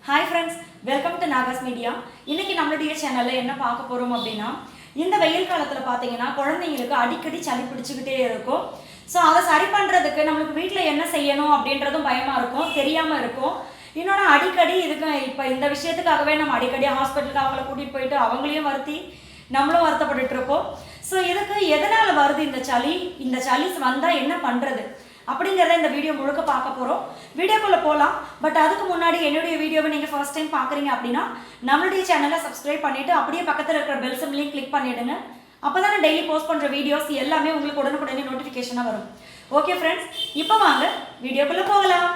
Hi friends, welcome to Nahash media. இன்னைக்கு நம்மளுடைய சேனலில் என்ன பார்க்க போகிறோம் அப்படின்னா, இந்த வெயில் காலத்தில் பார்த்தீங்கன்னா குழந்தைங்களுக்கு அடிக்கடி சளி பிடிச்சிக்கிட்டே இருக்கும். ஸோ அதை சரி பண்ணுறதுக்கு நம்மளுக்கு வீட்டில் என்ன செய்யணும் அப்படின்றதும் பயமாக இருக்கும், தெரியாமல் இருக்கும். இன்னொன்று அடிக்கடி இதுக்கு இப்போ இந்த விஷயத்துக்காகவே நம்ம அடிக்கடி ஹாஸ்பிட்டலுக்கு அவங்கள கூட்டிகிட்டு போயிட்டு அவங்களையும் வருத்தி நம்மளும் வருத்தப்பட்டுட்டு இருப்போம். ஸோ இதுக்கு எதனால் வருது இந்த சளி வந்தால் என்ன பண்ணுறது அப்படிங்கிறத இந்த வீடியோ முழுக்க பார்க்க போகிறோம். வீடியோக்குள்ளே போகலாம். பட் அதுக்கு முன்னாடி என்னுடைய வீடியோவை நீங்கள் ஃபர்ஸ்ட் டைம் பார்க்குறீங்க அப்படின்னா நம்மளுடைய சேனலை சப்ஸ்கிரைப் பண்ணிவிட்டு அப்படியே பக்கத்தில் இருக்கிற பெல் சிம்லையும் கிளிக் பண்ணிவிடுங்க. அப்போ தான் நான் டெய்லி போஸ்ட் பண்ணுற வீடியோஸ் எல்லாமே உங்களுக்கு உடனுக்குடனே நோட்டிஃபிகேஷனாக வரும். ஓகே ஃப்ரெண்ட்ஸ், இப்போ வாங்க வீடியோக்குள்ளே போகலாம்.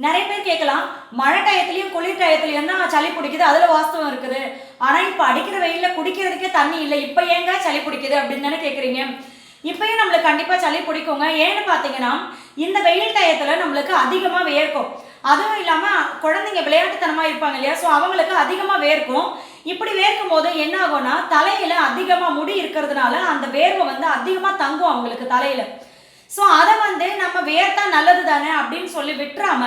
நிறைய பேர் கேட்கலாம், மழை டயத்துலையும் குளிர் டயத்துலையும் தான் சளி பிடிக்குது, அதில் வாஸ்தவம் இருக்குது. ஆனால் இப்போ அடிக்கிற வெயிலில் குடிக்கிறதுக்கே தண்ணி இல்லை, இப்போ ஏங்க சளி பிடிக்குது அப்படின்னு தானே கேட்குறீங்க. இப்பயும் நம்மளுக்கு கண்டிப்பாக சளி பிடிக்குங்க. ஏன்னு பார்த்தீங்கன்னா இந்த வெயில் டயத்தில் நம்மளுக்கு அதிகமாக வேர்க்கும். அதுவும் இல்லாமல் குழந்தைங்க விளையாட்டுத்தனமாக இருப்பாங்க இல்லையா, ஸோ அவங்களுக்கு அதிகமாக வேர்க்கும். இப்படி வேர்க்கும் போது என்ன ஆகும்னா தலையில் அதிகமாக முடி இருக்கிறதுனால அந்த வேர்வை அதிகமாக தங்கும் அவங்களுக்கு தலையில். ஸோ அதை நம்ம வேர்த்தா நல்லது தானே அப்படின்னு சொல்லி விட்டுறாம,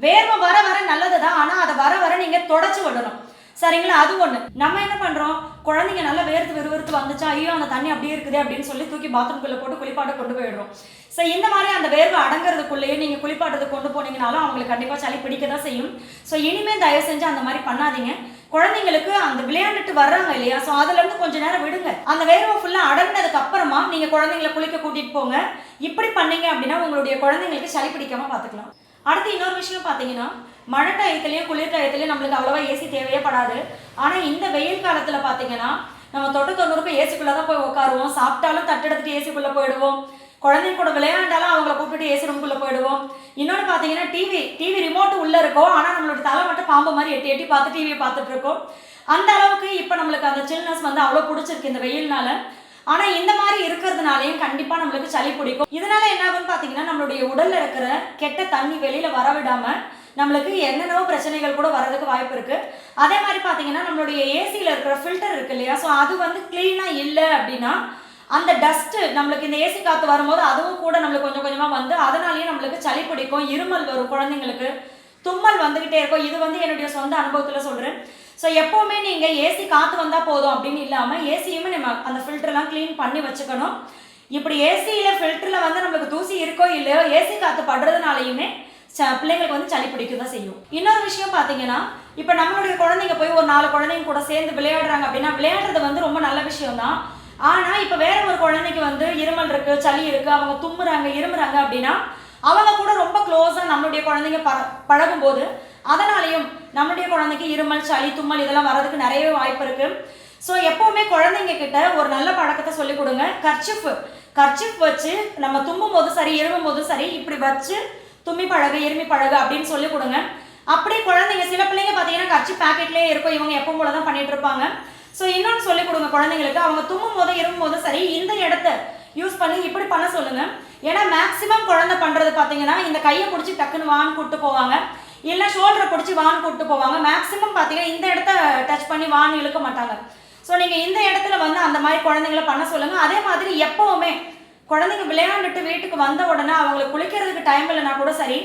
வேர்வை வர வர நல்லது தான், ஆனால் அதை வர வர நீங்கள் தொடச்சி விடணும். சரிங்களா? அது ஒன்று. நம்ம என்ன பண்ணுறோம், குழந்தைங்க நல்லா வேர்த்து விறுவிறுத்து வந்துச்சா, ஐயோ அந்த தண்ணி அப்படியே இருக்குது அப்படின்னு சொல்லி தூக்கி பாத்ரூம்குள்ளே போட்டு குளிப்பாட்ட கொண்டு போயிடுறோம். ஸோ இந்த மாதிரி அந்த வேர்வை அடங்கிறதுக்குள்ளேயே நீங்கள் குளிப்பாட்டத்துக்கு கொண்டு போனீங்கனாலும் அவங்களுக்கு கண்டிப்பாக சளி பிடிக்க தான் செய்யும். ஸோ இனிமேல் தயவு செஞ்சு அந்த மாதிரி பண்ணாதீங்க. குழந்தைங்களுக்கு அந்த விளையாண்டுட்டு வர்றாங்க இல்லையா, ஸோ அதுலேருந்து கொஞ்சம் நேரம் விடுங்க. அந்த வேர்வை ஃபுல்லாக அடங்கினதுக்கு அப்புறமா நீங்கள் குழந்தைங்களை குளிக்க கூட்டிகிட்டு போங்க. இப்படி பண்ணீங்க அப்படின்னா உங்களுடைய குழந்தைங்களுக்கு சளி பிடிக்காமல் பார்த்துக்கலாம். அடுத்து இன்னொரு விஷயம் பார்த்தீங்கன்னா, மழை டயத்துலையும் குளிர் டயத்துலையும் நம்மளுக்கு அவ்வளோவா ஏசி தேவையே படாது. ஆனால் இந்த வெயில் காலத்தில் பார்த்தீங்கன்னா நம்ம 90 ஏசிக்குள்ளே தான் போய் உட்காருவோம். சாப்பிட்டாலும் தட்டெடுத்துட்டு ஏசிக்குள்ளே போயிடுவோம். குழந்தைங்க கூட விளையாண்டாலும் அவங்கள கூப்பிட்டு ஏசி ரூம்குள்ளே போயிடுவோம். இன்னொன்று பார்த்தீங்கன்னா டிவி ரிமோட் உள்ளே இருக்கும், ஆனால் நம்மளோட தலை மட்டும் பாம்பு மாதிரி எட்டி எட்டி பார்த்து டிவியை பார்த்துட்டு இருக்கோம். அந்த அளவுக்கு இப்போ நம்மளுக்கு அந்த சில்னஸ் அவ்வளோ பிடிச்சிருக்கு இந்த வெயில்னால. ஆனால் இந்த மாதிரி இருக்கிறதுனாலையும் கண்டிப்பாக நம்மளுக்கு சளி பிடிக்கும். இதனால என்ன ஆகும்னு பார்த்தீங்கன்னா நம்மளுடைய உடலில் இருக்கிற கெட்ட தண்ணி வெளியில் வரவிடாமல் நம்மளுக்கு என்னென்னவோ பிரச்சனைகள் கூட வரதுக்கு வாய்ப்பு இருக்குது. அதே மாதிரி பார்த்தீங்கன்னா நம்மளுடைய ஏசியில் இருக்கிற ஃபில்டர் இருக்கு இல்லையா, ஸோ அது க்ளீனாக இல்லை அப்படின்னா அந்த டஸ்ட்டு நம்மளுக்கு இந்த ஏசி காற்று வரும்போது அதுவும் கூட நம்மளுக்கு கொஞ்சம் கொஞ்சமாக அதனாலேயே நம்மளுக்கு சளி பிடிக்கும், இருமல் வரும், குழந்தைங்களுக்கு தும்மல் வந்துக்கிட்டே இருக்கும். இது என்னுடைய சொந்த அனுபவத்தில் சொல்கிறேன். ஸோ எப்போவுமே நீங்கள் ஏசி காற்று வந்தால் போதும் அப்படின்னு இல்லாமல் ஏசியுமே நம்ம அந்த ஃபில்டர்லாம் க்ளீன் பண்ணி வச்சுக்கணும். இப்படி ஏசியில் ஃபில்டரில் நம்மளுக்கு தூசி இருக்கோ இல்லையோ ஏசி காற்று படுறதுனாலையுமே பிள்ளைங்களுக்கு சளி பிடிக்க தான் செய்யும். இன்னொரு விஷயம் பார்த்தீங்கன்னா, இப்போ நம்மளுடைய குழந்தைங்க போய் ஒரு 4 குழந்தைங்க கூட சேர்ந்து விளையாடுறாங்க அப்படின்னா விளையாடுறது ரொம்ப நல்ல விஷயம் தான். ஆனால் இப்போ வேற ஒரு குழந்தைக்கு இருமல் இருக்குது, சளி இருக்குது, அவங்க தும்முறாங்க இருமுறாங்க அப்படின்னா அவங்க கூட ரொம்ப க்ளோஸாக நம்மளுடைய குழந்தைங்க பழகும்போது அதனாலையும் நம்மளுடைய குழந்தைக்கு இருமல் சளி தும்மல் இதெல்லாம் வர்றதுக்கு நிறையவே வாய்ப்பு இருக்குது. ஸோ எப்போவுமே குழந்தைங்க கிட்ட ஒரு நல்ல பழக்கத்தை சொல்லிக் கொடுங்க. கர்ச்சிப் வச்சு நம்ம தும்பும் போது சரி இருமும் போது சரி இப்படி வச்சு தும்மி பழகு இருமி பழகு அப்படின்னு சொல்லி கொடுங்க. அப்படி குழந்தைங்க சில பிள்ளைங்க பார்த்தீங்கன்னா கர்ச்சிப் பேக்கெட்லேயே இருக்கும், இவங்க எப்போ போல தான் பண்ணிட்டு இருப்பாங்க. ஸோ இன்னொன்று சொல்லிக் கொடுங்க குழந்தைங்களுக்கு, அவங்க தும்மும் போது இருமும் போது சரி இந்த இடத்த யூஸ் பண்ணி இப்படி பண்ண சொல்லுங்க. ஏன்னா மேக்சிமம் குழந்தை பண்ணுறது பார்த்தீங்கன்னா இந்த கையை பிடிச்சி டக்குன்னு வான்னு கூப்பிட்டு போவாங்க, இல்லை ஷோல்டரை பிடிச்சி வான்னு கூப்பிட்டு போவாங்க. மேக்சிமம் பார்த்தீங்கன்னா இந்த இடத்த டச் பண்ணி வான்னு இழுக்க மாட்டாங்க. ஸோ நீங்கள் இந்த இடத்துல அந்த மாதிரி குழந்தைங்களை பண்ண சொல்லுங்கள். அதே மாதிரி எப்போவுமே குழந்தைங்க விளையாண்டுட்டு வீட்டுக்கு வந்த உடனே அவங்களுக்கு குளிக்கிறதுக்கு டைம் இல்லைனா கூட சரி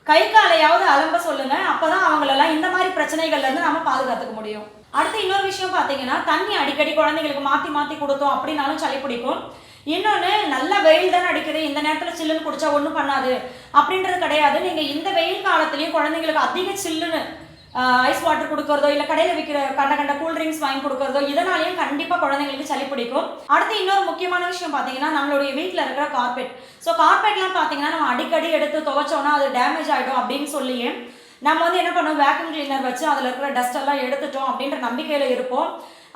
கை காலையாவது அலம்ப சொல்லுங்க. அப்போதான் அவங்களெல்லாம் இந்த மாதிரி பிரச்சனைகள்லேருந்து நம்ம பாதுகாத்துக்க முடியும். அடுத்து இன்னொரு விஷயம் பார்த்தீங்கன்னா, தண்ணி அடிக்கடி குழந்தைங்களுக்கு மாற்றி கொடுத்தோம் அப்படின்னாலும் சளி பிடிக்கும். இன்னொன்று, நல்ல வெயில் தானே அடிக்குது, இந்த நேரத்தில் சில்லுன்னு குடிச்சா ஒன்றும் பண்ணாது அப்படின்றது கிடையாது. நீங்கள் இந்த வெயில் காலத்துலேயும் குழந்தைங்களுக்கு அதிக சில்லுன்னு ஐஸ் வாட்டர் கொடுக்குறதோ இல்லை கடையில் விற்கிற கண்ட கூல்ட்ரிங்க்ஸ் வாங்கி கொடுக்குறதோ இதனாலேயும் கண்டிப்பாக குழந்தைங்களுக்கு சளி பிடிக்கும். அடுத்து இன்னொரு முக்கியமான விஷயம் பார்த்தீங்கன்னா, நம்மளுடைய வீட்டில் இருக்கிற கார்பெட். ஸோ கார்பெட்லாம் பார்த்தீங்கன்னா நம்ம அடிக்கடி எடுத்து துவைச்சோன்னா அது டேமேஜ் ஆகிடும் அப்படின்னு சொல்லியே நம்ம என்ன பண்ணுவோம், வேக்யூம் கிளீனர் வச்சு அதில் இருக்கிற டஸ்டெல்லாம் எடுத்துட்டோம் அப்படின்ற நம்பிக்கையில் இருப்போம்.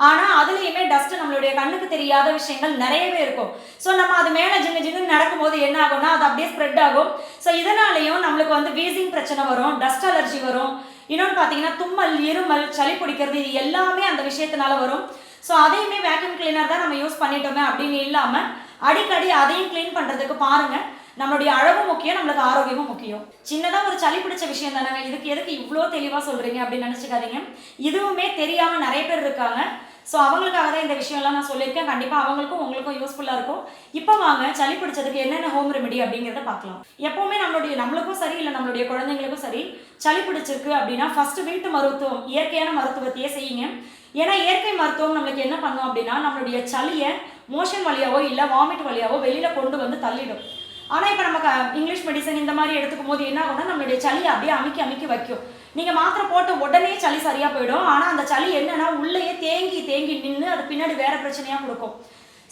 ஆனால் அதுலேயுமே டஸ்ட்டு நம்மளுடைய கண்ணுக்கு தெரியாத விஷயங்கள் நிறையவே இருக்கும். ஸோ நம்ம அது மேலே ஜின்னு நடக்கும்போது என்ன ஆகும்னா அது அப்படியே ஸ்ப்ரெட் ஆகும். ஸோ இதனாலேயும் நம்மளுக்கு வீசிங் பிரச்சனை வரும், டஸ்ட் அலர்ஜி வரும். இன்னொன்று பார்த்தீங்கன்னா தும்மல் இருமல் சளி பிடிக்கிறது இது எல்லாமே அந்த விஷயத்தினால வரும். ஸோ அதையுமே வேக்யூம் கிளீனர் தான் நம்ம யூஸ் பண்ணிட்டோமே அப்படின்னு இல்லாமல் அடிக்கடி அதையும் க்ளீன் பண்ணுறதுக்கு பாருங்கள். நம்மளுடைய அழகும் முக்கியம், நம்மளுக்கு ஆரோக்கியமும் முக்கியம். சின்னதாக ஒரு சளி பிடிச்ச விஷயம் தானே, இதுக்கு எதுக்கு இவ்வளோ தெளிவாக சொல்கிறீங்க அப்படின்னு நினச்சிக்காதீங்க. இதுவுமே தெரியாமல் நிறைய பேர் இருக்காங்க. ஸோ அவங்களுக்காக தான் இந்த விஷயம்லாம் நான் சொல்லியிருக்கேன். கண்டிப்பாக அவங்களுக்கும் உங்களுக்கும் யூஸ்ஃபுல்லாக இருக்கும். இப்போ வாங்க சளி பிடிச்சதுக்கு என்னென்ன ஹோம் ரெமெடி அப்படிங்கிறத பார்க்கலாம். எப்போவுமே நம்மளுக்கும் சரி இல்லை நம்மளுடைய குழந்தைங்களுக்கும் சரி சளி பிடிச்சிருக்கு அப்படின்னா ஃபஸ்ட்டு வீட்டு மருத்துவம், இயற்கையான மருத்துவத்தையே செய்யுங்க. ஏன்னா இயற்கை மருத்துவம் நம்மளுக்கு என்ன பண்ணும் அப்படின்னா நம்மளுடைய சளியை மோஷன் வழியாவோ இல்லை வாமிட் வழியாவோ வெளியில் கொண்டு வந்து தள்ளிடும். ஆனால் இப்போ நம்ம இங்கிலீஷ் மெடிசன் இந்த மாதிரி எடுத்துக்கும் போது என்ன ஆகும்னா நம்மளுடைய சளியை அப்படியே அமுக்கி வைக்கும். நீங்கள் மாத்திரை போட்ட உடனே சளி சரியாக போயிடும். ஆனால் அந்த சளி என்னன்னா உள்ளேயே தேங்கி நின்று அது பின்னாடி வேற பிரச்சனையாக கொடுக்கும்.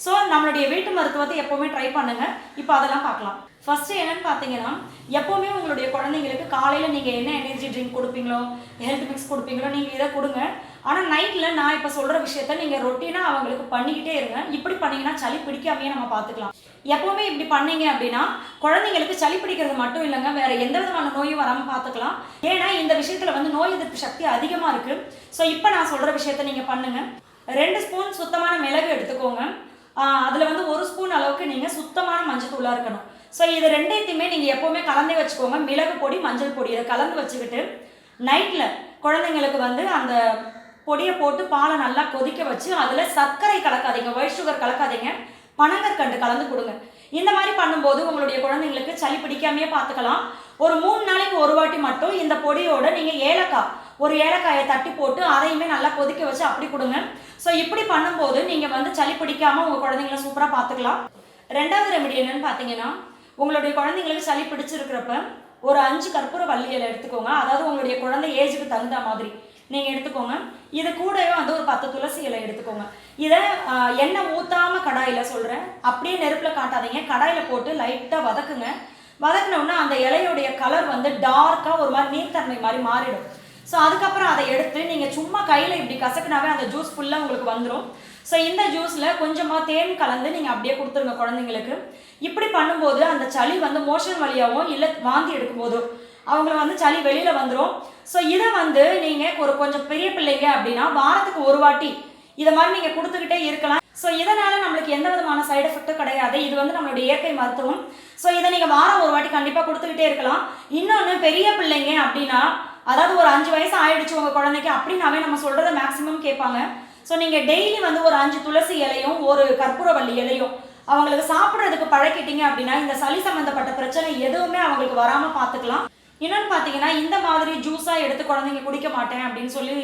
ஸோ நம்மளுடைய வீட்டு மருத்துவத்தை எப்போவுமே ட்ரை பண்ணுங்க. இப்போ அதெல்லாம் பார்க்கலாம். ஃபர்ஸ்ட் என்னன்னு பார்த்தீங்கன்னா, எப்போவுமே உங்களுடைய குழந்தைங்களுக்கு காலையில் நீங்கள் என்ன எனர்ஜி ட்ரிங்க் கொடுப்பீங்களோ, ஹெல்த் மிக்ஸ் கொடுப்பீங்களோ நீங்கள் இதை கொடுங்க. ஆனால் நைட்டில் நான் இப்போ சொல்கிற விஷயத்த நீங்கள் ரொட்டீனாக அவங்களுக்கு பண்ணிக்கிட்டே இருங்க. இப்படி பண்ணிங்கன்னா சளி பிடிக்காமையே நம்ம பார்த்துக்கலாம். எப்போவுமே இப்படி பண்ணீங்க அப்படின்னா குழந்தைங்களுக்கு சளி பிடிக்கிறது மட்டும் இல்லைங்க, வேறு எந்த விதமான நோயும் வராமல் பார்த்துக்கலாம். ஏன்னா இந்த விஷயத்தில் வந்து நோய் எதிர்ப்பு சக்தி அதிகமாக இருக்குது. ஸோ இப்போ நான் சொல்கிற விஷயத்த நீங்கள் பண்ணுங்கள். 2 ஸ்பூன் சுத்தமான மிளகு எடுத்துக்கோங்க. அதில் வந்து 1 ஸ்பூன் அளவுக்கு நீங்கள் சுத்தமான மஞ்சள் தூளாக இருக்கணும். ஸோ இது ரெண்டையுமே நீங்கள் எப்போவுமே கலந்தே வச்சுக்கோங்க. மிளகு பொடி, மஞ்சள் பொடி இதை கலந்து வச்சுக்கிட்டு நைட்டில் குழந்தைங்களுக்கு வந்து அந்த பொடியை போட்டு பாலை நல்லா கொதிக்க வச்சு அதில் சர்க்கரை கலக்காதீங்க, ஒயிட் சுகர் கலக்காதீங்க, பனங்கற்கண்டு கலந்து கொடுங்க. இந்த மாதிரி பண்ணும்போது உங்களுடைய குழந்தைங்களுக்கு சளி பிடிக்காமையே பார்த்துக்கலாம். ஒரு 3 நாளைக்கு ஒரு வாட்டி மட்டும் இந்த பொடியோட நீங்கள் ஒரு ஏலக்காயை தட்டி போட்டு அதையுமே நல்லா கொதிக்க வச்சு அப்படி கொடுங்க. ஸோ இப்படி பண்ணும்போது நீங்கள் வந்து சளி பிடிக்காமல் உங்கள் குழந்தைங்கள சூப்பராக பார்த்துக்கலாம். 2வது ரெமெடி என்னன்னு பார்த்தீங்கன்னா, உங்களுடைய குழந்தைங்களுக்கு சளி பிடிச்சிருக்கிறப்ப ஒரு 5 கற்பூரவள்ளி இலை எடுத்துக்கோங்க. அதாவது உங்களுடைய குழந்தை ஏஜுக்கு தகுந்த மாதிரி நீங்கள் எடுத்துக்கோங்க. இது கூடவே வந்து ஒரு 10 துளசி இலை எடுத்துக்கோங்க. இதை எண்ணெய் ஊற்றாமல் கடாயில் சொல்கிறேன், அப்படியே நெருப்பில் காட்டாதீங்க, கடாயில் போட்டு லைட்டாக வதக்குங்க. வதக்கினோன்னா அந்த இலையுடைய கலர் வந்து டார்க்காக ஒரு மாதிரி நீர்த்தன்மை மாதிரி மாறிடும். ஸோ அதுக்கப்புறம் அதை எடுத்து நீங்கள் சும்மா கையில் இப்படி கசக்குனாவே அந்த ஜூஸ் ஃபுல்லாக உங்களுக்கு வந்துடும். ஸோ இந்த ஜூஸில் கொஞ்சமாக தேன் கலந்து நீங்கள் அப்படியே கொடுத்துருங்க குழந்தைங்களுக்கு. இப்படி பண்ணும்போது அந்த சளி வந்து மோஷன் வழியாகவும் இல்லை வாந்தி எடுக்கும்போதோ அவங்கள வந்து சளி வெளியில் வந்துடும். ஸோ இதை வந்து நீங்கள் கொஞ்சம் பெரிய பிள்ளைங்க அப்படின்னா வாரத்துக்கு ஒரு வாட்டி இதை மாதிரி நீங்கள் கொடுத்துக்கிட்டே இருக்கலாம். ஸோ இதனால் நம்மளுக்கு எந்த விதமான சைடு எஃபெக்ட்டும் கிடையாது. இது வந்து நம்மளுடைய இயற்கை மருத்துவம். ஸோ இதை நீங்கள் வாரம் ஒரு வாட்டி கண்டிப்பாக கொடுத்துக்கிட்டே இருக்கலாம். இன்னொன்று பெரிய பிள்ளைங்க அப்படின்னா, அதாவது ஒரு 5 வயசு ஆயிடுச்சு உங்கள் குழந்தைக்கு அப்படின்னாவே நம்ம சொல்கிறத மேக்ஸிமம் கேட்பாங்க. ஸோ நீங்கள் டெய்லி வந்து ஒரு 5 துளசி இலையும் ஒரு கற்பூரவள்ளி இலையும் அவங்களுக்கு சாப்பிட்றதுக்கு பழக்கிட்டீங்க அப்படின்னா இந்த சளி சம்மந்தப்பட்ட பிரச்சனை எதுவுமே அவங்களுக்கு வராமல் பார்த்துக்கலாம். இன்னொன்று பார்த்தீங்கன்னா, இந்த மாதிரி ஜூஸாக எடுத்து குழந்தைங்க குடிக்க மாட்டேன் அப்படின்னு சொல்லி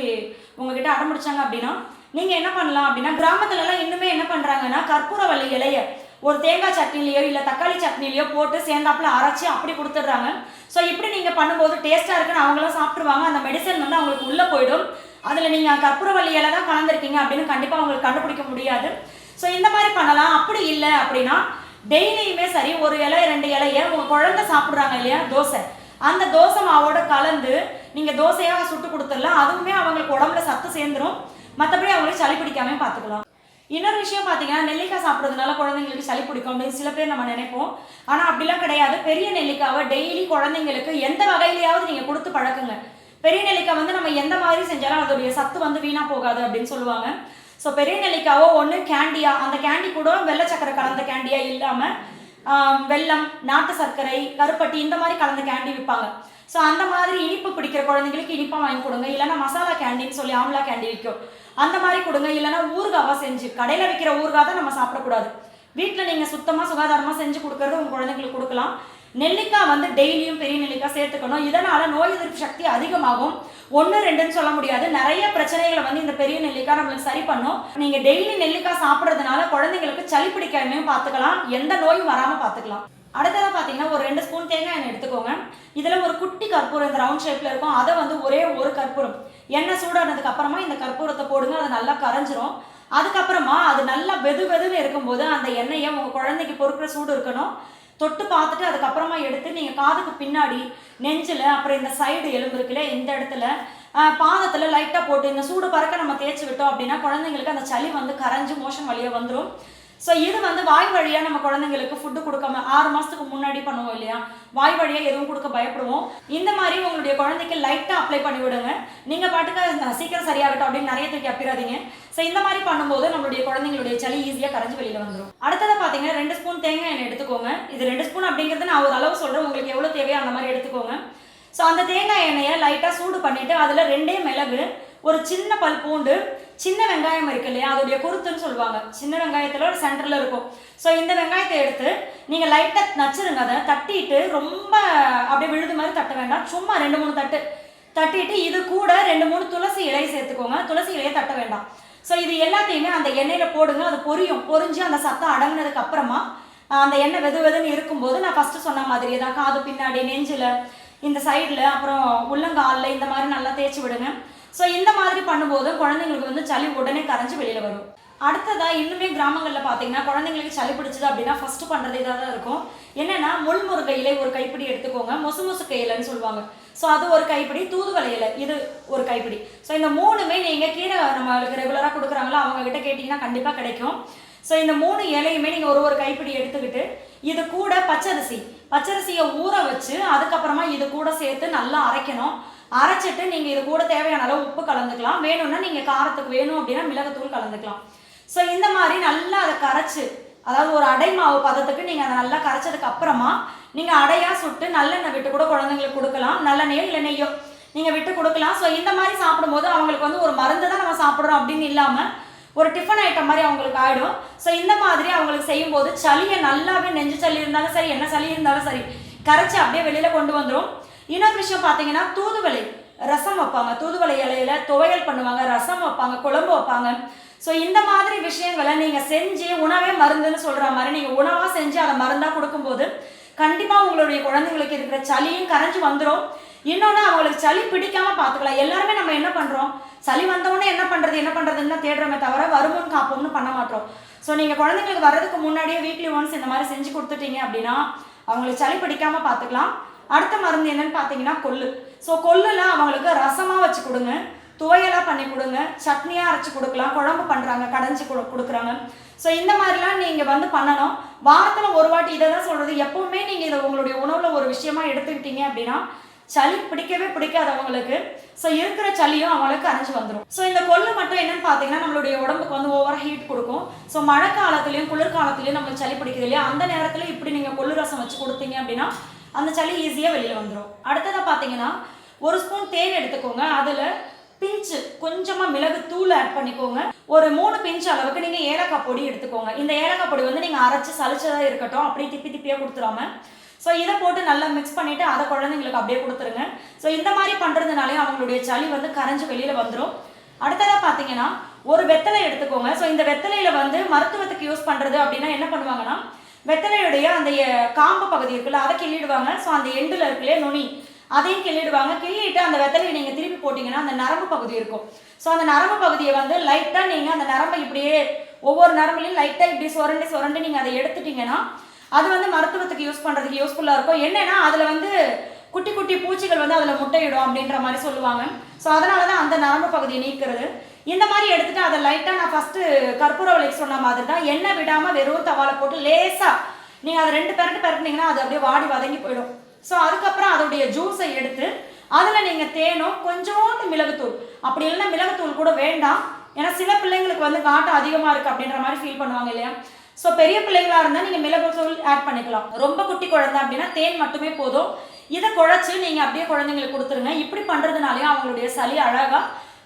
உங்ககிட்ட அடம்பிடிச்சாங்க அப்படின்னா நீங்கள் என்ன பண்ணலாம் அப்படின்னா, கிராமத்துலலாம் இன்னுமே என்ன பண்ணுறாங்கன்னா கற்பூரவள்ளி இலையை ஒரு தேங்காய் சட்னிலையோ இல்லை தக்காளி சட்னிலையோ போட்டு சேர்ந்தாப்புல அரைச்சி அப்படி கொடுத்துட்றாங்க. ஸோ இப்படி நீங்கள் பண்ணும்போது டேஸ்ட்டாக இருக்குன்னு அவங்களும் சாப்பிட்ருவாங்க. அந்த மெடிசன் வந்து அவங்களுக்கு உள்ளே போயிடும். அதில் நீங்கள் கற்பூரவள்ளி இலை தான் கலந்துருக்கீங்க அப்படின்னு கண்டிப்பாக அவங்களுக்கு கண்டுபிடிக்க முடியாது. ஸோ இந்த மாதிரி பண்ணலாம். அப்படி இல்லை அப்படின்னா டெய்லியுமே சரி ஒரு இலை 2 இலையை உங்கள் குழந்தை சாப்பிட்றாங்க இல்லையா தோசை, அந்த தோசை மாவோட கலந்து நீங்கள் தோசையாக சுட்டு கொடுத்துடலாம். அதுவுமே அவங்களுக்கு உடம்புல சத்து சேர்ந்துடும். மற்றபடி அவங்களுக்கு சளி பிடிக்காம பார்த்துக்கலாம். இன்னொரு விஷயம் பார்த்தீங்கன்னா, நெல்லிக்காய் சாப்பிட்றதுனால குழந்தைங்களுக்கு சளி பிடிக்கும் அப்படின்னு சில பேர் நம்ம நினைப்போம். ஆனால் அப்படிலாம் கிடையாது. பெரிய நெல்லிக்காவை டெய்லி குழந்தைங்களுக்கு எந்த வகையிலையாவது நீங்கள் கொடுத்து பழக்குங்க. பெரிய நெல்லிக்காய் வந்து நம்ம எந்த மாதிரி செஞ்சாலும் அதோடைய சத்து வந்து வீணாக போகாது அப்படின்னு சொல்லுவாங்க. ஸோ பெரிய நெல்லிக்காவோ ஒன்று கேண்டியா, அந்த கேண்டி கூட வெள்ளை சக்கரை கலந்த கேண்டியா இல்லாமல் வெல்லம், நாட்டு சர்க்கரை, கருப்பட்டி இந்த மாதிரி கலந்த கேண்டி விற்பாங்க. ஸோ அந்த மாதிரி இனிப்பு பிடிக்கிற குழந்தைங்களுக்கு இனிப்பாக வாங்கி கொடுங்க. இல்லைனா மசாலா கேண்டின்னு சொல்லி ஆம்லா கேண்டி விற்கும், அந்த மாதிரி கொடுங்க. இல்லைனா ஊறுகாவாக செஞ்சு, கடையில் விற்கிற ஊறுகாய் தான் நம்ம சாப்பிடக்கூடாது. வீட்டில் நீங்கள் சுத்தமாக சுகாதாரமாக செஞ்சு கொடுக்கறது உங்கள் குழந்தைங்களுக்கு கொடுக்கலாம். நெல்லிக்காய் வந்து டெய்லியும் பெரிய நெல்லிக்காய் சேர்த்துக்கணும். இதனால் நோய் எதிர்ப்பு சக்தி அதிகமாகும். 1 2ன்னு சொல்ல முடியாது, நிறைய பிரச்சனைகளை வந்து இந்த பெரிய நெல்லிக்காய் நம்மளுக்கு சரி பண்ணும். நீங்கள் டெய்லி நெல்லிக்காய் சாப்பிட்றதுனால குழந்தைங்களுக்கு சளி பிடிக்காமையும் பார்த்துக்கலாம், எந்த நோயும் வராமல் பார்த்துக்கலாம். அடுத்ததாக பார்த்தீங்கன்னா, ஒரு 2 ஸ்பூன் தேங்காய் எண்ணெய் எடுத்துக்கோங்க. இதில் ஒரு குட்டி கற்பூரம் இந்த ரவுண்ட் ஷேப்பில் இருக்கும், அதை வந்து ஒரே ஒரு கற்பூரம் எண்ணெய் சூடானதுக்கு அப்புறமா இந்த கற்பூரத்தை போடுங்க. அது நல்லா கரைஞ்சிரும். அதுக்கப்புறமா அது நல்லா வெதுன்னு இருக்கும்போது அந்த எண்ணெயை உங்கள் குழந்தைக்கு பொறுக்கிற சூடு இருக்கணும், தொட்டு பார்த்துட்டு அதுக்கப்புறமா எடுத்து நீங்கள் காதுக்கு பின்னாடி, நெஞ்சில், அப்புறம் இந்த சைடு எலும்பு இருக்குல்ல இந்த இடத்துல, பாதத்தில் லைட்டாக போட்டு இந்த சூடு பறக்க நம்ம தேய்ச்சி விட்டோம் அப்படின்னா குழந்தைங்களுக்கு அந்த சளி வந்து கரைஞ்சி மோஷன் வழியாக வந்துடும். ஸோ இது வந்து வாய் வழியாக நம்ம குழந்தைங்களுக்கு ஃபுட்டு கொடுக்காம 6 மாதத்துக்கு முன்னாடி பண்ணுவோம் இல்லையா, வாய் வழியாக எதுவும் கொடுக்க பயப்படுவோம். இந்த மாதிரி உங்களுடைய குழந்தைக்கு லைட்டாக அப்ளை பண்ணி விடுங்க. நீங்கள் பாட்டுக்கு சீக்கிரம் சரியாகட்டும் அப்படின்னு நிறைய தூக்கி அப்பிடாதீங்க. ஸோ இந்த மாதிரி பண்ணும்போது நம்மளுடைய குழந்தைங்களுடைய சளி ஈஸியாக கரைஞ்சி வெளியில் வந்துடும். அடுத்ததாக பார்த்தீங்கன்னா, 2 ஸ்பூன் தேங்காய் எண்ணெய் எடுத்துக்கோங்க. இது 2 ஸ்பூன் அப்படிங்கிறது நான் ஒரு அளவு சொல்கிறேன், உங்களுக்கு எவ்வளோ தேவையோ அந்த மாதிரி எடுத்துக்கோங்க. ஸோ அந்த தேங்காய் எண்ணெயை லைட்டாக சூடு பண்ணிவிட்டு அதில் 2 மிளகு, ஒரு சின்ன பல் பூண்டு, சின்ன வெங்காயம் இருக்கு இல்லையா, அதோடைய குருத்துன்னு சொல்லுவாங்க. சின்ன வெங்காயத்தில் ஒரு சென்டரில் இருக்கும். ஸோ இந்த வெங்காயத்தை எடுத்து நீங்கள் லைட்டாக நச்சுருங்க. அதை தட்டிட்டு ரொம்ப அப்படியே விழுது மாதிரி தட்ட வேண்டாம், சும்மா 2-3 தட்டு தட்டிட்டு இது கூட 2-3 துளசி இலையை சேர்த்துக்கோங்க. துளசி இலையை தட்ட வேண்டாம். ஸோ இது எல்லாத்தையுமே அந்த எண்ணெயில் போடுங்க. அது பொரிஞ்சு அந்த சத்தம் அடங்கினதுக்கு அப்புறமா அந்த எண்ணெய் வெதுன்னு இருக்கும்போது நான் ஃபஸ்ட்டு சொன்ன மாதிரியே தான் காது பின்னாடி, நெஞ்சில், இந்த சைடில், அப்புறம் உள்ளங்காலில் இந்த மாதிரி நல்லா தேய்ச்சி விடுங்க. ஸோ இந்த மாதிரி பண்ணும்போது குழந்தைங்களுக்கு வந்து சளி உடனே கரைஞ்சி வெளியில் வரும். அடுத்ததாக இன்னுமே கிராமங்களில் பார்த்தீங்கன்னா குழந்தைங்களுக்கு சளி பிடிச்சது அப்படின்னா ஃபஸ்ட்டு பண்ணுறது இதாக தான் இருக்கும். என்னென்னா முள்முருங்கை இலை ஒரு கைப்பிடி எடுத்துக்கோங்க. முசுமுசுக்கை இலைன்னு சொல்லுவாங்க. ஸோ அது ஒரு கைப்பிடி, தூதுவளை இலை இது ஒரு கைப்பிடி. ஸோ இந்த 3மே நீங்கள் கீரை நம்மளுக்கு ரெகுலராக கொடுக்குறாங்களோ அவங்கக்கிட்ட கேட்டிங்கன்னா கண்டிப்பாக கிடைக்கும். ஸோ இந்த 3 இலையுமே நீங்கள் ஒரு கைப்பிடி எடுத்துக்கிட்டு இது கூட பச்சரிசியை ஊற வச்சு அதுக்கப்புறமா இது கூட சேர்த்து நல்லா அரைக்கணும். அரைச்சிட்டு நீங்கள் இது கூட தேவையான அளவு உப்பு கலந்துக்கலாம். வேணும்னா நீங்கள் காரத்துக்கு வேணும் அப்படின்னா மிளகுத்தூள் கலந்துக்கலாம். ஸோ இந்த மாதிரி நல்லா அதை கரைச்சி, அதாவது ஒரு அடை மாவு பதத்துக்கு நீங்கள் அதை நல்லா கரைச்சதுக்கு அப்புறமா நீங்கள் அடையாக சுட்டு நல்லெண்ணெய் விட்டு கூட குழந்தைங்களுக்கு கொடுக்கலாம். நல்லெண்ணெயோ இல்லை நெய்யோ நீங்கள் விட்டு கொடுக்கலாம். ஸோ இந்த மாதிரி சாப்பிடும்போது அவங்களுக்கு வந்து ஒரு மருந்து தான் நம்ம சாப்பிட்றோம் அப்படின்னு இல்லாமல் ஒரு டிஃபன் ஐட்டம் மாதிரி அவங்களுக்கு ஆகிடும். ஸோ இந்த மாதிரி அவங்களுக்கு செய்யும்போது சளியை நல்லாவே, நெஞ்சு சளி இருந்தாலும் சரி, என்ன சளி இருந்தாலும் சரி, கரைச்சி அப்படியே வெளியில் கொண்டு வந்துடும். இன்னொரு விஷயம் பார்த்தீங்கன்னா தூதுவளை ரசம் வைப்பாங்க. தூதுவளை இலையில துவையல் பண்ணுவாங்க, ரசம் வைப்பாங்க, குழம்பு வைப்பாங்க. ஸோ இந்த மாதிரி விஷயங்களை நீங்கள் செஞ்சு உணவே மருந்துன்னு சொல்கிற மாதிரி நீங்கள் உணவாக செஞ்சு அதை மருந்தாக கொடுக்கும்போது கண்டிப்பாக உங்களுடைய குழந்தைங்களுக்கு இருக்கிற சளியும் கரைஞ்சி வந்துடும். இன்னொன்று அவங்களுக்கு சளி பிடிக்காமல் பார்த்துக்கலாம். எல்லாருமே நம்ம என்ன பண்ணுறோம், சளி வந்தவொடனே என்ன பண்ணுறதுன்னு தான் தேடுறோமே தவிர வருமுன் காப்போம்னு பண்ண மாட்டோம். ஸோ நீங்கள் குழந்தைங்களுக்கு வர்றதுக்கு முன்னாடியே வீக்லி ஒன்ஸ் இந்த மாதிரி செஞ்சு கொடுத்துட்டீங்க அப்படின்னா அவங்களுக்கு சளி பிடிக்காமல் பார்த்துக்கலாம். அடுத்த மருந்து என்னன்னு பார்த்தீங்கன்னா கொள்ளு. ஸோ கொள்ளுலாம் அவங்களுக்கு ரசமாக வச்சு கொடுங்க, துவையலாக பண்ணி கொடுங்க, சட்னியாக அரைச்சி கொடுக்கலாம், குழம்பு பண்ணுறாங்க, கடைஞ்சி கொடுக்குறாங்க. ஸோ இந்த மாதிரிலாம் நீங்கள் வந்து பண்ணணும். வாரத்தில் ஒரு வாட்டி இதை தான் சொல்கிறது. எப்போவுமே நீங்கள் இதை உங்களுடைய உணவில் ஒரு விஷயமா எடுத்துக்கிட்டீங்க அப்படின்னா சளி பிடிக்கவே பிடிக்காது அவங்களுக்கு. ஸோ இருக்கிற சளியும் அவங்களுக்கு கரைஞ்சி வந்துடும். ஸோ இந்த கொள்ளு மட்டும் என்னன்னு பார்த்தீங்கன்னா நம்மளுடைய உடம்புக்கு வந்து ஓவராக ஹீட் கொடுக்கும். ஸோ மழை காலத்துலையும் குளிர்காலத்துலையும் நம்மளுக்கு சளி பிடிக்குது இல்லையா, அந்த நேரத்தில் இப்படி நீங்கள் கொள்ளு ரசம் வச்சு கொடுத்தீங்க அப்படின்னா அந்த சளி ஈஸியாக வெளியில் வந்துடும். அடுத்ததாக பார்த்தீங்கன்னா 1 ஸ்பூன் தேன் எடுத்துக்கோங்க. அதில் பிஞ்சு கொஞ்சமாக மிளகு தூள் ஆட் பண்ணிக்கோங்க. ஒரு 3 பிஞ்சு அளவுக்கு நீங்கள் ஏலக்காய் பொடி எடுத்துக்கோங்க. இந்த ஏலக்காய் பொடி வந்து நீங்கள் அரைச்சி சளிச்சதாக இருக்கட்டும், அப்படியே திப்பியாக கொடுத்துடாம. ஸோ இதை போட்டு நல்லா மிக்ஸ் பண்ணிவிட்டு அதை குழந்தைங்களுக்கு அப்படியே கொடுத்துருங்க. ஸோ இந்த மாதிரி பண்ணுறதுனாலே அவங்களுடைய சளி வந்து கரைஞ்சி வெளியில் வந்துடும். அடுத்ததாக பார்த்தீங்கன்னா ஒரு வெத்தலை எடுத்துக்கோங்க. ஸோ இந்த வெத்தலையில் வந்து மருத்துவத்துக்கு யூஸ் பண்ணுறது அப்படின்னா என்ன பண்ணுவாங்கன்னா வெத்தலையுடைய அந்த காம்பு பகுதி இருக்குல்ல அதை கிள்ளிடுவாங்க. ஸோ அந்த எண்டில் இருக்குல்லையே நுனி அதையும் கிள்ளிடுவாங்க. கிள்ளிட்டு அந்த வெத்தலையை நீங்கள் திருப்பி போட்டிங்கன்னா அந்த நரம்பு பகுதி இருக்கும். ஸோ அந்த நரம்பு பகுதியை வந்து லைட்டாக நீங்கள் அந்த நரம்பை இப்படியே ஒவ்வொரு நரம்புலையும் லைட்டாக இப்படி சுரண்டு நீங்கள் அதை எடுத்துட்டிங்கன்னா அது வந்து மருத்துவத்துக்கு யூஸ் பண்ணுறதுக்கு யூஸ்ஃபுல்லாக இருக்கும். என்னென்னா அதில் வந்து குட்டி குட்டி பூச்சிகள் வந்து அதில் முட்டையிடும் அப்படின்ற மாதிரி சொல்லுவாங்க. ஸோ அதனால தான் அந்த நரம்பு பகுதியை நீக்கிறது. இந்த மாதிரி எடுத்துகிட்டு அதை லைட்டாக நான் ஃபஸ்ட்டு கற்பூரவளைக்கு சொன்ன மாதிரி தான் எண்ணெய் விடாமல் வெறும் தவாலை போட்டு லேசாக நீங்கள் அதை 2 பெரட்டினீங்கன்னா அது அப்படியே வாடி வதங்கி போயிடும். ஸோ அதுக்கப்புறம் அதோடைய ஜூஸை எடுத்து அதில் நீங்கள் தேனும் கொஞ்சோண்டு மிளகுத்தூள், அப்படி இல்லைன்னா மிளகுத்தூள் கூட வேண்டாம். ஏன்னா சில பிள்ளைங்களுக்கு வந்து காட்டம் அதிகமாக இருக்குது அப்படின்ற மாதிரி ஃபீல் பண்ணுவாங்க இல்லையா. ஸோ பெரிய பிள்ளைங்களாக இருந்தால் நீங்கள் மிளகுத்தூள் ஆட் பண்ணிக்கலாம். ரொம்ப குட்டி குழந்தை அப்படின்னா தேன் மட்டுமே போதும். இதை குழச்சி நீங்கள் அப்படியே குழந்தைங்களுக்கு கொடுத்துருங்க. இப்படி பண்ணுறதுனாலே அவங்களுடைய சளி அழகாக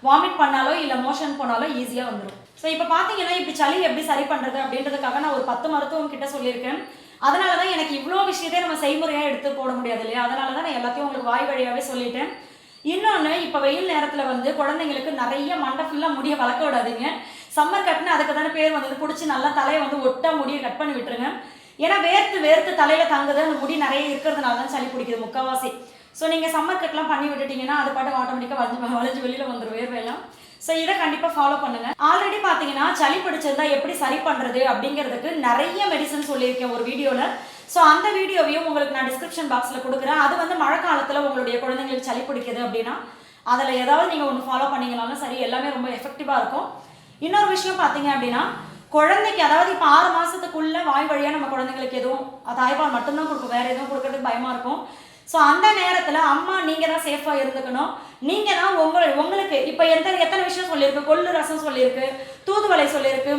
வாமிட் பண்ணாலோ இல்லை மோஷன் போனாலோ ஈஸியாக வந்துடும். ஸோ இப்போ பார்த்தீங்கன்னா இப்படி சளி எப்படி சரி பண்ணுறது அப்படின்றதுக்காக நான் ஒரு 10 மருத்துவம் கிட்ட சொல்லியிருக்கேன். அதனால தான் எனக்கு இவ்வளோ விஷயத்தையும் நம்ம செய்முறையாக எடுத்து போட முடியாது இல்லையா. அதனால தான் நான் எல்லாத்தையும் உங்களுக்கு வாய் வழியாகவே சொல்லிட்டேன். இன்னொன்று, இப்போ வெயில் நேரத்தில் வந்து குழந்தைங்களுக்கு நிறைய மண்டை ஃபுல்லாக முடியை வளர்க்க விடாதீங்க. சம்மர் கட்னு அதுக்கு தானே பேர் வந்தது. பிடிச்சி நல்லா தலையை வந்து ஒட்டா முடியை கட் பண்ணி விட்டுருங்க. ஏன்னா வேர்த்து தலையில் தங்குது, அந்த முடி நிறைய இருக்கிறதுனால தான் சளி பிடிக்குது முக்கால்வாசி. ஸோ நீங்கள் சம்மர் கட்லாம் பண்ணி விட்டுட்டிங்கன்னா அது பாட்டு ஆட்டோமேட்டிக்காக வளைஞ்சு வெளியில் வந்துடும் வேர்வையெல்லாம். ஸோ இதை கண்டிப்பாக ஃபாலோ பண்ணுங்கள். ஆல்ரெடி பார்த்தீங்கன்னா சளி பிடிச்சிருந்தா எப்படி சரி பண்ணுறது அப்படிங்கிறதுக்கு நிறைய மெடிசன் சொல்லியிருக்கேன் ஒரு வீடியோவில். ஸோ அந்த வீடியோவையும் உங்களுக்கு நான் டிஸ்கிரிப்ஷன் பாக்ஸில் கொடுக்குறேன். அது வந்து மழை காலத்தில் உங்களுடைய குழந்தைங்களுக்கு சளி பிடிக்குது அப்படின்னா அதில் ஏதாவது நீங்கள் ஒன்று ஃபாலோ பண்ணிங்கனாலும் சரி, எல்லாமே ரொம்ப எஃபெக்டிவாக இருக்கும். இன்னொரு விஷயம் பார்த்தீங்க அப்படின்னா குழந்தைக்கு, அதாவது இப்போ 6 மாதத்துக்குள்ளே வாய் வழியாக நம்ம குழந்தைங்களுக்கு எதுவும் தாய்ப்பால் மட்டும்தான் கொடுக்கும், வேறு எதுவும் கொடுக்கறதுக்கு பயமாக இருக்கும். ஸோ அந்த நேரத்தில் அம்மா நீங்கள் தான் சேஃபாக இருந்துக்கணும். நீங்கள் தான் உங்களுக்கு இப்போ எத்தனை விஷயம் சொல்லியிருக்கு. கொள்ளு ரசம் சொல்லியிருக்கு, தூதுவளை சொல்லியிருக்கு,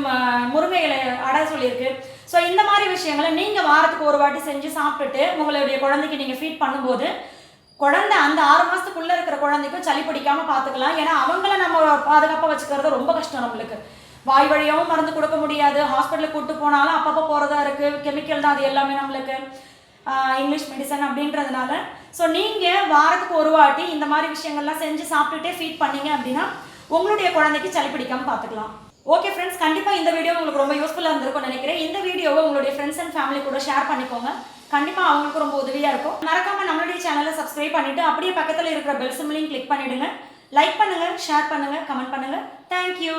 முருங்கை இலை அடை சொல்லியிருக்கு. ஸோ இந்த மாதிரி விஷயங்களை நீங்கள் வாரத்துக்கு ஒரு வாட்டி செஞ்சு சாப்பிட்டுட்டு உங்களுடைய குழந்தைக்கு நீங்கள் ஃபீட் பண்ணும்போது குழந்தை அந்த 6 மாதத்துக்குள்ளே இருக்கிற குழந்தைக்கும் சளி பிடிக்காமல் பார்த்துக்கலாம். ஏன்னா அவங்கள நம்ம நம்ம பாதுகாப்பாக வச்சுக்கிறது ரொம்ப கஷ்டம் நம்மளுக்கு. வாய் வழியாகவும் மருந்து கொடுக்க முடியாது, ஹாஸ்பிட்டலுக்கு கூப்பிட்டு போனாலும் அப்பப்போ போகிறதா இருக்குது, கெமிக்கல் தான் அது எல்லாமே நம்மளுக்கு, இங்கிலீஷ் மெடிசன் அப்படின்றதுனால. ஸோ நீங்கள் வாரத்துக்கு ஒரு வாட்டி இந்த மாதிரி விஷயங்கள்லாம் செஞ்சு சாப்பிட்டுட்டே ஃபீட் பண்ணீங்க அப்படின்னா உங்களுடைய குழந்தைக்கு சளி பிடிக்காமல் பார்த்துக்கலாம். ஓகே ஃப்ரெண்ட்ஸ், கண்டிப்பாக இந்த வீடியோ உங்களுக்கு ரொம்ப யூஸ்ஃபுல்லாக இருந்திருக்கும்னு நினைக்கிறேன். இந்த வீடியோவை உங்களுடைய ஃப்ரெண்ட்ஸ் அண்ட் ஃபேமிலி கூட ஷேர் பண்ணிக்கோங்க. கண்டிப்பாக அவங்களுக்கு ரொம்ப உதவியாக இருக்கும். மறக்காமல் நம்மளுடைய சேனலை சப்ஸ்கிரைப் பண்ணிவிட்டு அப்படியே பக்கத்தில் இருக்கிற பெல் சிம்பிளையும் கிளிக் பண்ணிவிடுங்க. லைக் பண்ணுங்கள், ஷேர் பண்ணுங்கள், கமெண்ட் பண்ணுங்கள். தேங்க்யூ.